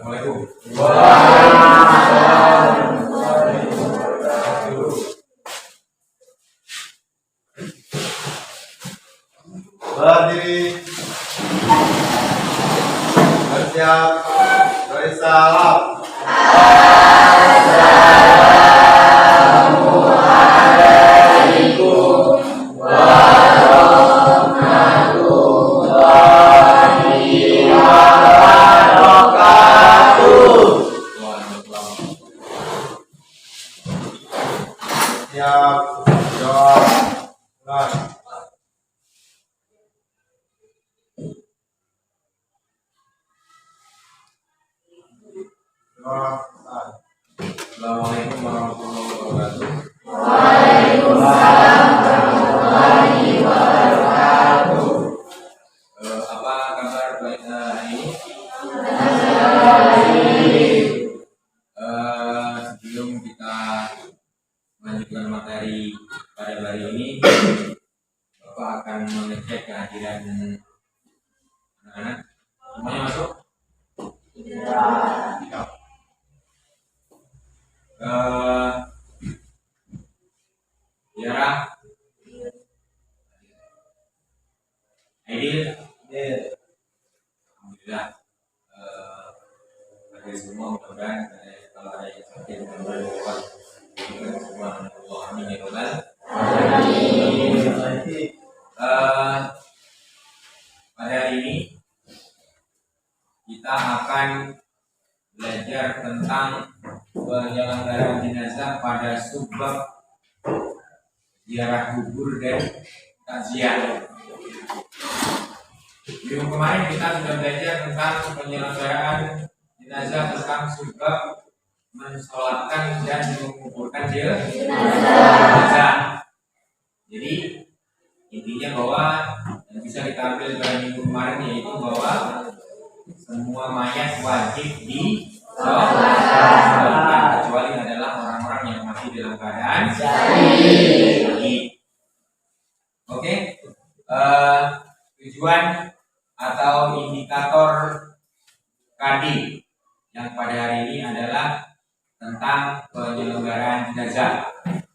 Assalamualaikum. Berdiri, bersiap, bersalam. Siap, jawab, mulai. Assalamualaikum warahmatullahi wabarakatuh. Waalaikumsalam warahmatullahi wabarakatuh. Apa kabar baik hari ini? Sebelum kita melanjutkan materi pada hari ini, Bapak akan mengecek kehadiran anak-anak. Semuanya masuk? Ya. Tiara, Aidil, alhamdulillah. Bagi semua mudah-mudahan kalau ada yang sakit mudah-mudahan dapat semua Allah amin ya rabbal alamin. Pada hari ini kita akan belajar tentang penyelenggaraan jenazah pada subbab ziarah kubur dan takziah. Minggu kemarin kita sudah belajar tentang penyelenggaraan jenazah tentang subbab mensolatkan dan menguburkan jenazah. Jadi intinya bahwa yang bisa kita ambil dari minggu kemarin yaitu bahwa semua mayat wajib disolatkan kecuali adalah orang-orang yang mati dalam keadaan syahid. Oke. Tujuan atau indikator KD yang pada hari ini adalah tentang penyelenggaraan jenazah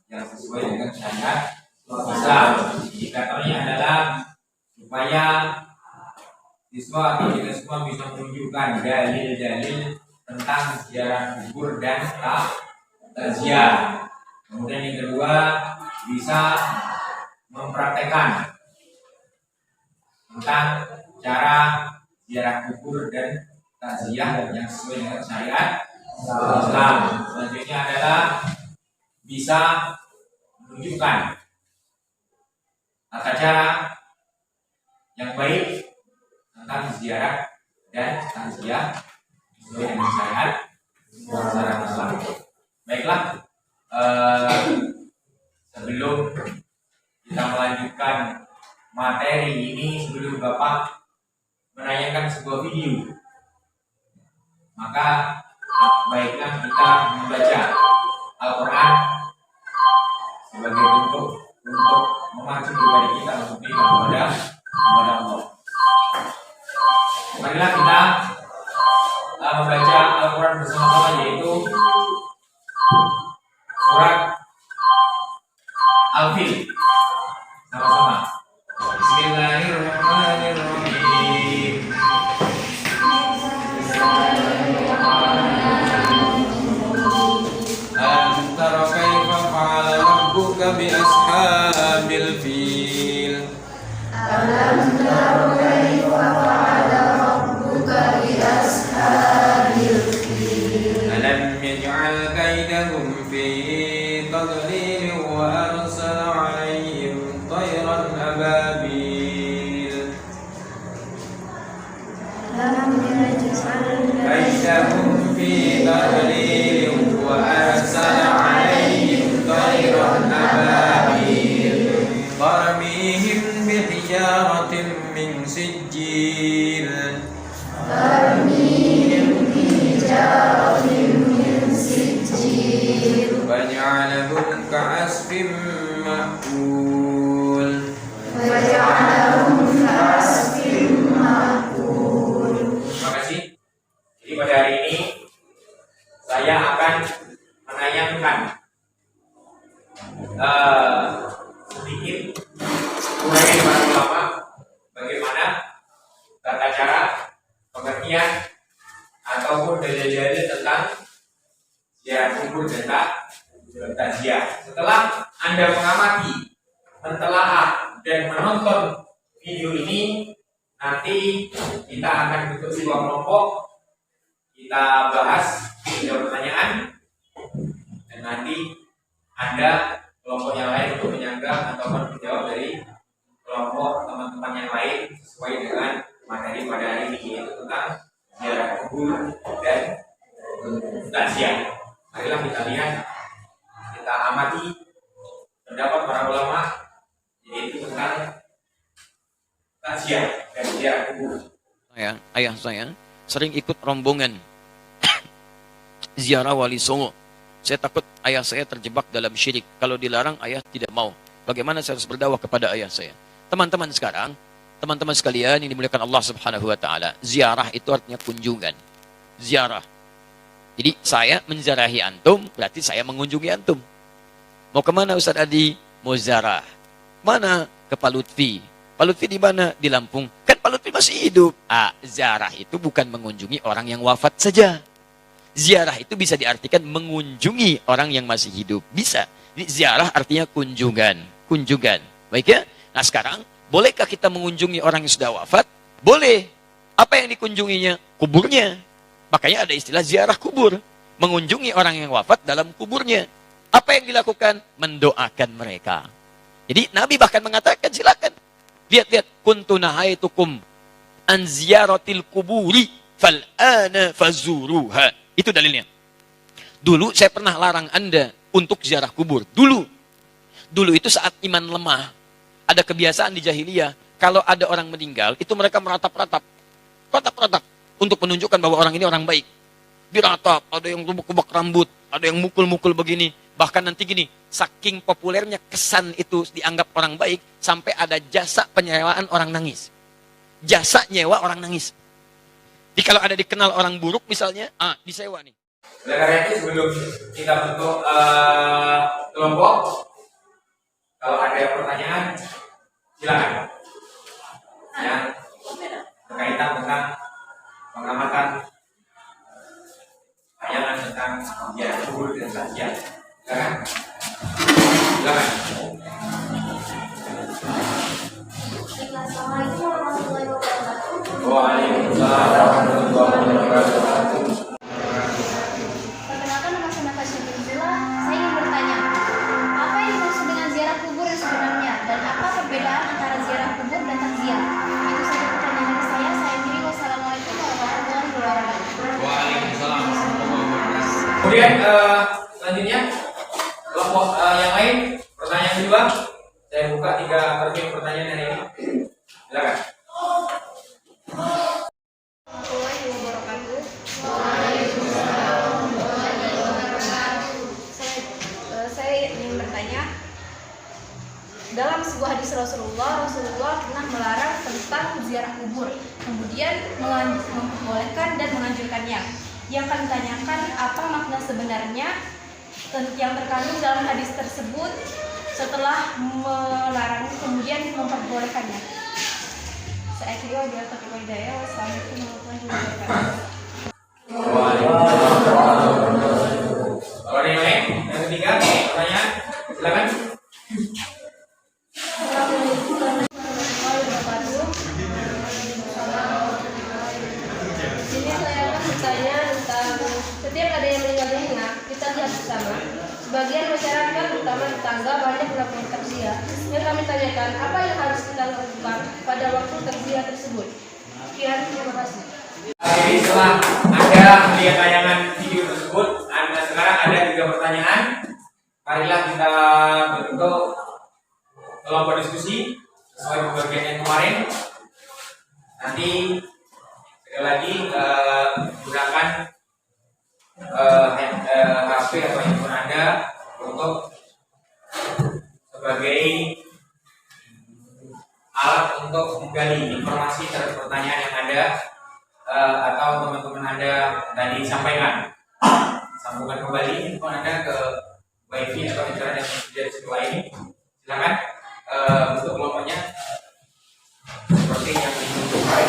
yang sesuai dengan syariat Islam. Indikatornya adalah supaya siswa atau kita semua bisa menunjukkan dalil-dalil tentang ziarah kubur dan takziah. Kemudian yang kedua, bisa mempraktekkan tentang cara ziarah kubur dan takziah yang sesuai dengan syariat Islam. Selanjutnya adalah bisa menunjukkan tata cara yang baik tentang ziarah dan takziah sesuai dengan syariat Islam. Baiklah, sebelum kita melanjutkan materi ini, sebelum Bapak menayangkan sebuah video, maka baiklah kita membaca Al-Quran sebagai bentuk untuk memacu pribadi kita untuk beriman kepada Allah. Marilah kita membaca Al-Quran bersama-sama, yaitu surat Al-Fil. Sama-sama. Bismillahirrahmanirrahim. Alam tara kaifa fa'ala rabbuka bi ashabil fil. Alam tara kaifa fa'ala rabbuka bi ashabil fil. Alam yaj'al kaidahum pada hari ini saya akan menayangkan sedikit uraian para ulama bagaimana tata cara pengertian ataupun dalil-dalil tentang ziarah kubur dan takziah. Setelah Anda mengamati, mentelaah dan menonton video ini, nanti kita akan bentuk sebuah kelompok, kita bahas jawab pertanyaan, dan nanti Anda kelompok yang lain untuk menyanggah ataupun menjawab dari kelompok teman-teman yang lain sesuai dengan materi pada hari ini, yaitu tentang ziarah kubur dan takziah. Marilah kita lihat, kita amati pendapat para ulama yaitu tentang takziah dan ziarah kubur. Ayah saya sering ikut rombongan ziarah Wali Songo. Saya takut ayah saya terjebak dalam syirik. Kalau dilarang, ayah tidak mau. Bagaimana saya harus berdakwah kepada ayah saya? Teman-teman sekalian yang dimuliakan Allah Subhanahu wa taala, ziarah itu artinya kunjungan. Ziarah. Jadi saya menziarahi antum, berarti saya mengunjungi antum. Mau kemana Ustaz Adi? Mau ziarah. Mana? Ke Pak Lutfi. Pak Lutfi di mana? Di Lampung. Kan Pak Lutfi masih hidup. Ziarah itu bukan mengunjungi orang yang wafat saja. Ziarah itu bisa diartikan mengunjungi orang yang masih hidup. Bisa. Jadi ziarah artinya kunjungan. Kunjungan. Baik ya? Nah sekarang, bolehkah kita mengunjungi orang yang sudah wafat? Boleh. Apa yang dikunjunginya? Kuburnya. Makanya ada istilah ziarah kubur. Mengunjungi orang yang wafat dalam kuburnya. Apa yang dilakukan? Mendoakan mereka. Jadi Nabi bahkan mengatakan, silakan. Lihat-lihat. Kuntu nahaitukum an ziyaratil kuburi fal'ana fazuruha. Itu dalilnya. Dulu saya pernah larang Anda untuk ziarah kubur. Dulu itu saat iman lemah. Ada kebiasaan di jahiliyah. Kalau ada orang meninggal, itu mereka meratap-ratap. Ratap-ratap. Untuk menunjukkan bahwa orang ini orang baik. Diratap, ada yang rubuk-rubuk rambut, ada yang mukul-mukul begini. Bahkan nanti gini, saking populernya kesan itu dianggap orang baik, sampai ada jasa penyewaan orang nangis. Jasa nyewa orang nangis. Jadi kalau ada dikenal orang buruk misalnya, disewa nih. Oleh karena itu sebelum kita bentuk kelompok, kalau ada pertanyaan, silakan. Yang berkaitan tentang pengamatan tayangan tentang ziarah kubur dan takziah. Silakan. Silakan. Assalamualaikum warahmatullahi wabarakatuh. Waalaikumsalam warahmatullahi wabarakatuh. Perkenalkan, nama saya Natasha Binzila. Saya ingin bertanya, apa yang dimaksud dengan ziarah kubur yang sebenarnya dan apa perbedaan antara ziarah kubur dan takziah? Itu saja pertanyaan dari saya. Saya Miri. Wassalamualaikum warahmatullahi wabarakatuh. Waalaikumsalam warahmatullahi wabarakatuh. Kemudian selanjutnya kelompok yang lain, pertanyaan kedua. Saya buka 3 termin pertanyaan hari ini. Silakan. Warahmatullahi wabarakatuh. Saya ingin bertanya, dalam sebuah hadis Rasulullah pernah melarang tentang ziarah kubur, kemudian membolehkan dan menganjurkannya. Yang kami tanyakan, apa makna sebenarnya yang terkandung dalam hadis tersebut setelah melarang kemudian memperbolehkannya? Saya akhiri wabillahi taufiq wal hidayah. Wassalamualaikum warahmatullahi wabarakatuh. Kalau ada yang lain, yang ketiga, pertanyaan, silakan. Assalamualaikum warahmatullahi wabarakatuh. Ini saya akan bertanya tentang setiap ada yang meninggal dunia, kita lihat bersama. Sebagian masyarakat, terutama tetangga, banyak melakukan takziah. Yang kami tanyakan, apa yang harus kita lakukan pada waktu takziah tersebut? Sekian, terima kasih. Jadi setelah Anda melihat tayangan video tersebut, sekarang ada 3 pertanyaan. Marilah kita bentuk kelompok diskusi sesuai pembagian yang kemarin. Nanti sekali lagi gunakan HP atau handphone Anda untuk sebagai alat untuk menggali informasi terhadap pertanyaan yang Anda atau teman-teman Anda tadi sampaikan. Sambungkan kembali handphone Anda ke wifi atau internet yang sudah di sekolah ini. Silakan untuk kelompoknya seperti yang ditunjukkan.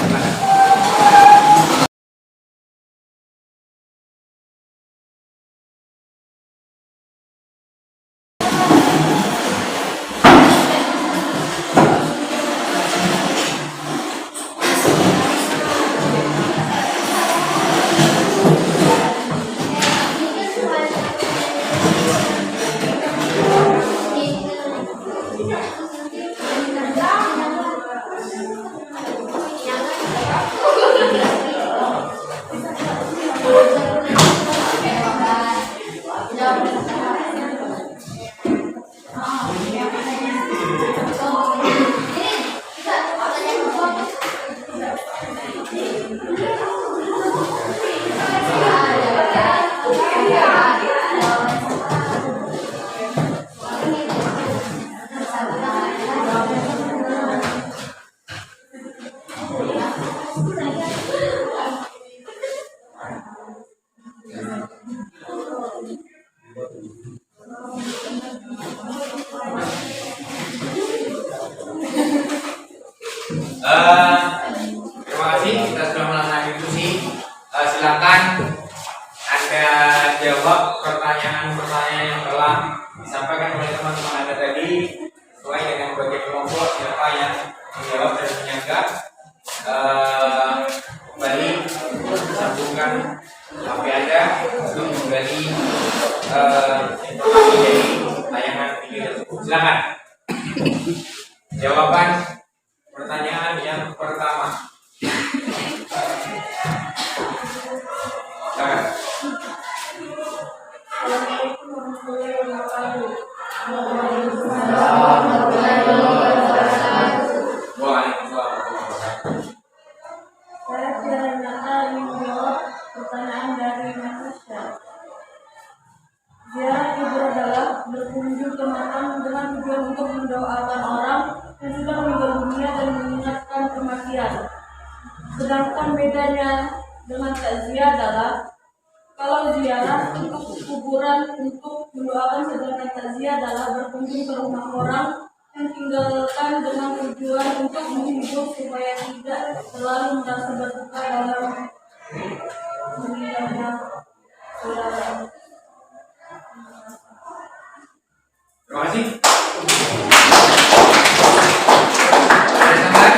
Terima kasih, kita sudah melaksanakan diskusi. Silakan Anda jawab pertanyaan-pertanyaan yang telah disampaikan oleh teman-teman Anda tadi sesuai dengan bagian kelompok siapa yang menjawab dan menyanggah. Kembali sambungkan HP Anda untuk menggali informasi dari tayangan video tersebut. Silakan. Jawaban pertanyaan yang pertama. Silakan. Assalamualaikum warahmatullahi wabarakatuh. Saya Fianata ingin menjawab pertanyaan dari Natasha. Ziarah kubur adalah berkunjung ke makam dengan tujuan untuk mendoakan orang yang sudah meninggal dunia dan mengingatkan kematian. Sedangkan bedanya dengan takziah adalah kalau ziarah untuk kuburan untuk mendoakan, sedangkan takziah adalah berkunjung ke rumah orang yang tinggalkan dengan tujuan untuk menghibur supaya tidak selalu merasa berduka dalam meninggalnya saudara. Terima kasih. Ada tambahan?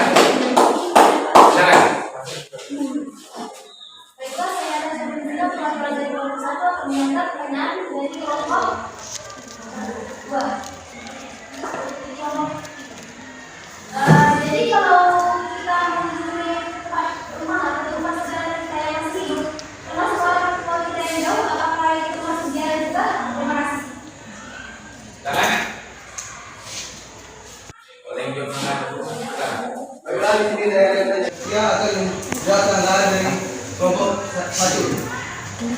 Silakan. Baiklah, saya ada sebelumnya telah belajar kelompok 1 ternyata pertanyaan dari kelompok 2. Jadi kalau kita mengunjungi rumah atau rumah saudara kita yang masih hidup, termasuk orang tua kita yang jauh, apakah itu masuk ziarah juga? Terima kasih. Silakan. Boleh jawab silakan. Baiklah, di sini saya akan menjawab tantangan dari kelompok 1.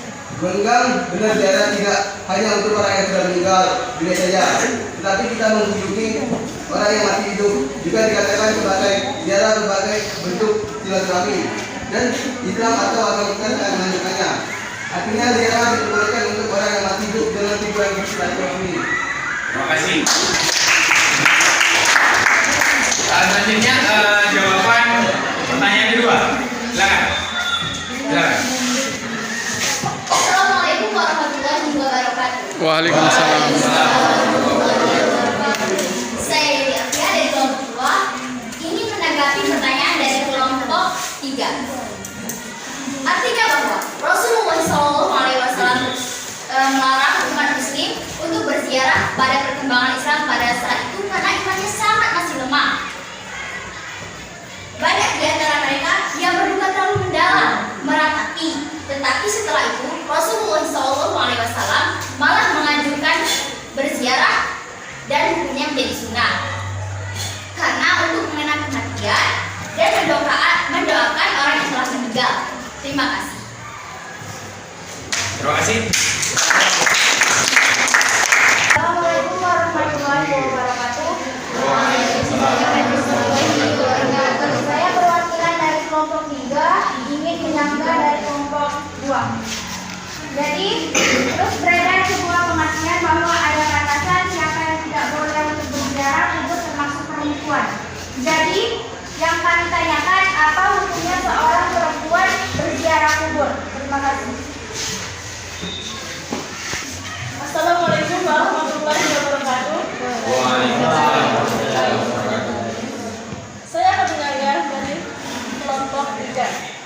Menggang benar ziarah tidak hanya untuk orang yang sudah meninggal dunia saja, tetapi kita mengunjungi orang yang masih hidup juga dikatakan sebagai ziarah berbagai bentuk silaturahmi, dan Islam atau agama kita akan menunjukkannya. Artinya ziarah diperbolehkan untuk orang yang masih hidup dengan tujuan silaturahmi. Terima kasih. Selanjutnya jawaban pertanyaan kedua. Silakan. Silakan. Assalamualaikum warahmatullahi wabarakatuh. Waalaikumsalam. Saya Dewi Afia dari kelompok 2 ingin menanggapi pertanyaan dari kelompok 3. Artinya bahwa Rasulullah SAW melarang umat muslim untuk berziarah pada perkembangan Islam pada saat itu karena imannya sangat masih lemah. Banyak di antara mereka yang berduka terlalu mendalam, meratapi. Tetapi setelah itu Rasulullah SAW malah menganjurkan berziarah dan hukumnya menjadi sunnah. Karena untuk mengenang kematian dan mendoakan orang yang telah meninggal. Terima kasih. Terima kasih. Assalamualaikum warahmatullahi wabarakatuh. Saya perwakilan dari kelompok 3 ingin menyampaikan kedua. Jadi, terus beredar sebuah pengertian bahwa ada batasan siapa yang tidak boleh untuk berziarah kubur termasuk perempuan. Jadi, yang kami tanyakan, apa hukumnya seorang perempuan berziarah kubur? Terima kasih. Assalamualaikum warahmatullahi wabarakatuh. Saya akan menyanyi dari kelompok 3.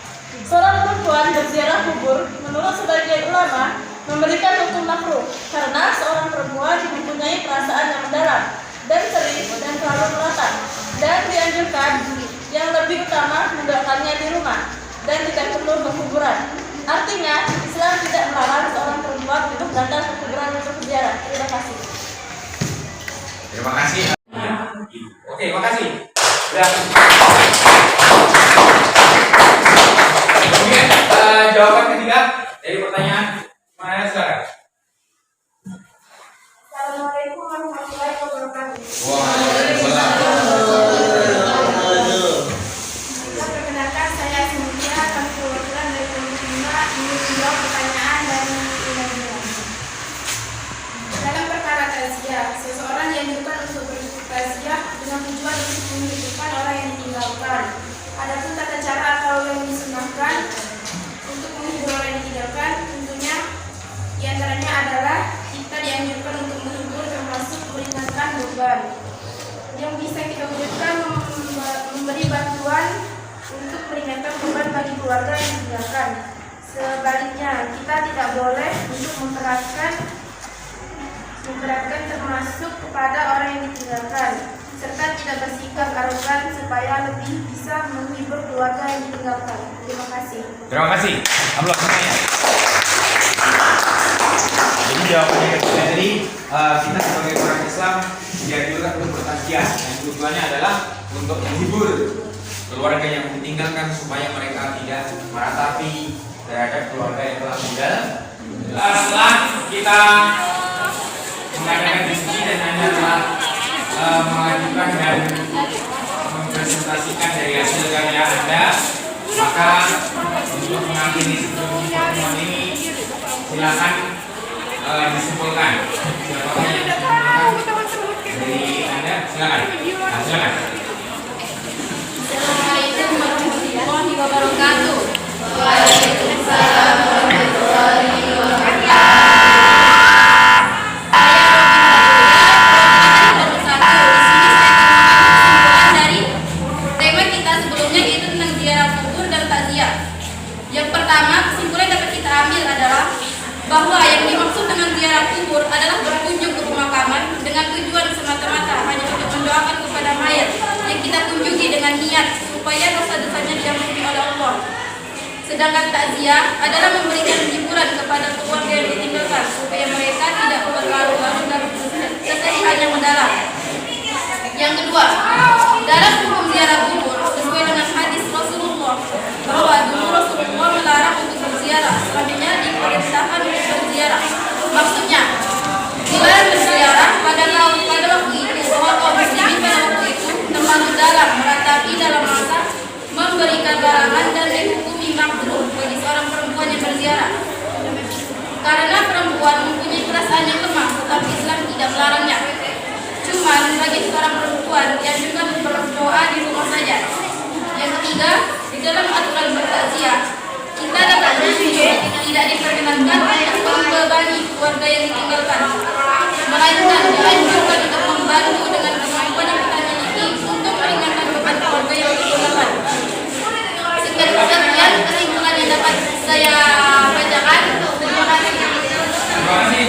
Seorang perempuan berziarah kubur menurut sebagian ulama memberikan hukum makruh karena seorang perempuan mempunyai perasaan yang mendalam dan sering dan selalu meratap, dan dianjurkan yang lebih utama mendoakannya di rumah dan tidak perlu ke kuburan. Artinya, Islam tidak melarang seorang perempuan untuk datang ke kuburan untuk berziarah. Terima kasih. Terima kasih. Oke, makasih. Kemudian jawaban ketiga dari pertanyaan mana sekarang? Assalamualaikum warahmatullahi wabarakatuh. Waalaikumsalam. Perkenalkan, saya Sintia, kami perwakilan dari kelompok 5 ingin menjawab pertanyaan dari Ina. Dalam perkara takziah, seseorang dianjurkan untuk bertakziah dengan tujuan untuk menghidupkan orang yang ditinggalkan. Adapun tata cara atau yang disunahkan untuk menghibur orang yang ditinggalkan, tentunya diantaranya adalah kita dianjurkan untuk menghibur termasuk meringankan beban. Yang bisa kita wujudkan memberi bantuan untuk meringankan beban bagi keluarga yang ditinggalkan. Sebaliknya, kita tidak boleh untuk memberatkan termasuk kepada orang yang ditinggalkan, serta tidak bersikap arogan supaya lebih bisa menghibur keluarga yang ditinggalkan. Terima kasih. Terima kasih. Allah semuanya. Jadi jawabannya ketiga tadi, kita sebagai orang Islam dianjurkan untuk bertakziah. Yang tujuannya adalah untuk menghibur keluarga yang ditinggalkan supaya mereka tidak meratapi terhadap keluarga yang telah meninggal. Setelah kita mengadakan diskusi dan Anda telah mengajukan dan mempresentasikan dari hasil karya Anda, maka untuk mengakhiri pertemuan ini silakan disimpulkan. Siapakah yang disimpulkan dari Anda? Silakan. Silakan. Assalamualaikum warahmatullahi wabarakatuh. Waalaikumsalam warahmatullahi wabarakatuh. Yang pertama, kesimpulan dapat kita ambil adalah bahwa yang dimaksud dengan ziarah kubur adalah berkunjung ke pemakaman dengan tujuan semata-mata hanya untuk mendoakan kepada mayat yang kita kunjungi dengan niat supaya dosa-dosanya diampuni oleh Allah. Sedangkan takziah adalah memberikan hiburan kepada keluarga yang ditinggalkan supaya mereka tidak berlarut-larut dalam kesedihan yang mendalam. Yang kedua, dalam hukum ziarah kubur sesuai dengan hadis Rasulullah bahwa dulu Rasulullah melarang untuk berziarah, selanjutnya diperintahkan untuk berziarah. Maksudnya, dilarang berziarah pada waktu itu bahwa kaum muslimin pada waktu itu terlalu dalam meratapi dalam masa memberikan larangan dan dihukumi makruh bagi seorang perempuan yang berziarah. Karena perempuan mempunyai perasaan yang lemah, tetapi Islam tidak melarangnya. Cuma bagi seorang perempuan dianjurkan berdoa di rumah saja. Yang ketiga, di dalam aturan bertakziah kita dapatnya tidak diperkenankan untuk membebani keluarga yang ditinggalkan, melainkan dianjurkan untuk membantu dengan kemampuan yang kita miliki untuk meringankan beban keluarga yang ditinggalkan. Sekian kesimpulan yang dapat saya bacakan. Terima kasih. Terima kasih.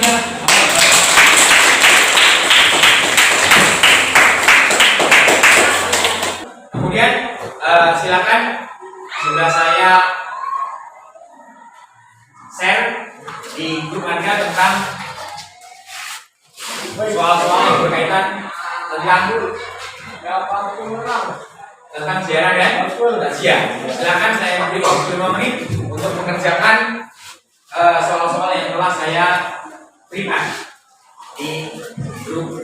Kemudian silakan sudah saya share di grup Anda tentang soal-soal yang berkaitan tentang ziarah dan takziah. Silakan saya beri waktu 5 menit untuk mengerjakan soal-soal yang telah saya berikan di grup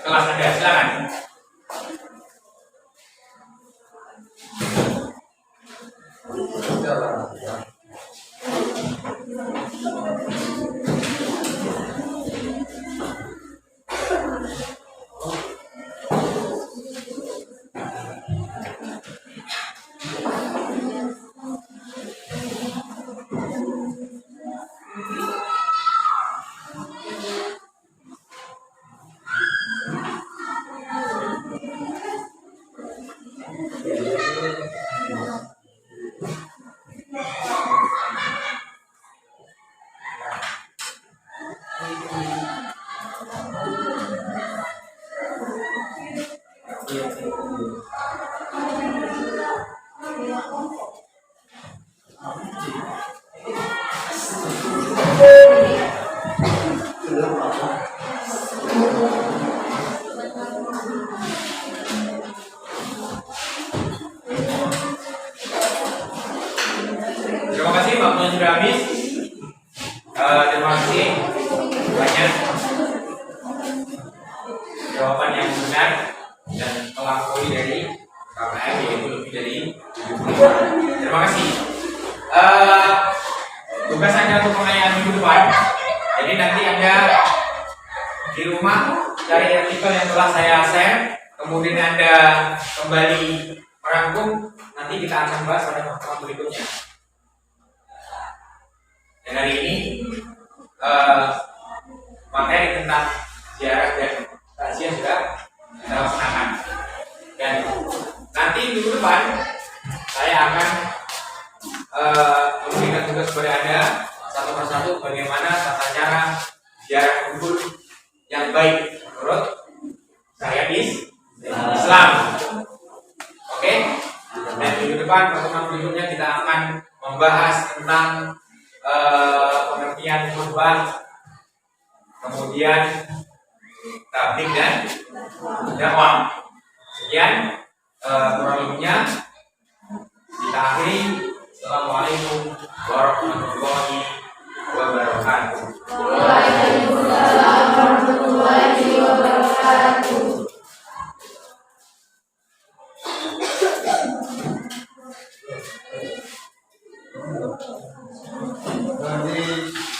kelas Anda. Silakan. Terima kasih, waktunya sudah habis. Terima kasih banyak jawaban yang benar dan melampaui dari KKM, yaitu lebih dari 70. Terima kasih. Tugas Anda untuk pengayaan minggu depan. Jadi nanti Anda di rumah cari artikel yang telah saya share, kemudian Anda kembali merangkum. Nanti kita akan bahas pada pertemuan berikutnya. Dan hari ini materi tentang ziarah dan takziah sudah kita laksanakan. Dan nanti minggu depan saya akan memberikan tugas kepada Anda satu persatu bagaimana tata cara ziarah kubur yang baik menurut syariat Islam. Oke? Dan minggu depan pertemuan berikutnya kita akan membahas tentang pengertian khutbah, kemudian tabligh dan dakwah. Sekian kurang lebihnya kita akhiri. Assalamualaikum warahmatullahi wabarakatuh. Waalaikumsalam warahmatullahi wabarakatuh. Waalaikumsalam.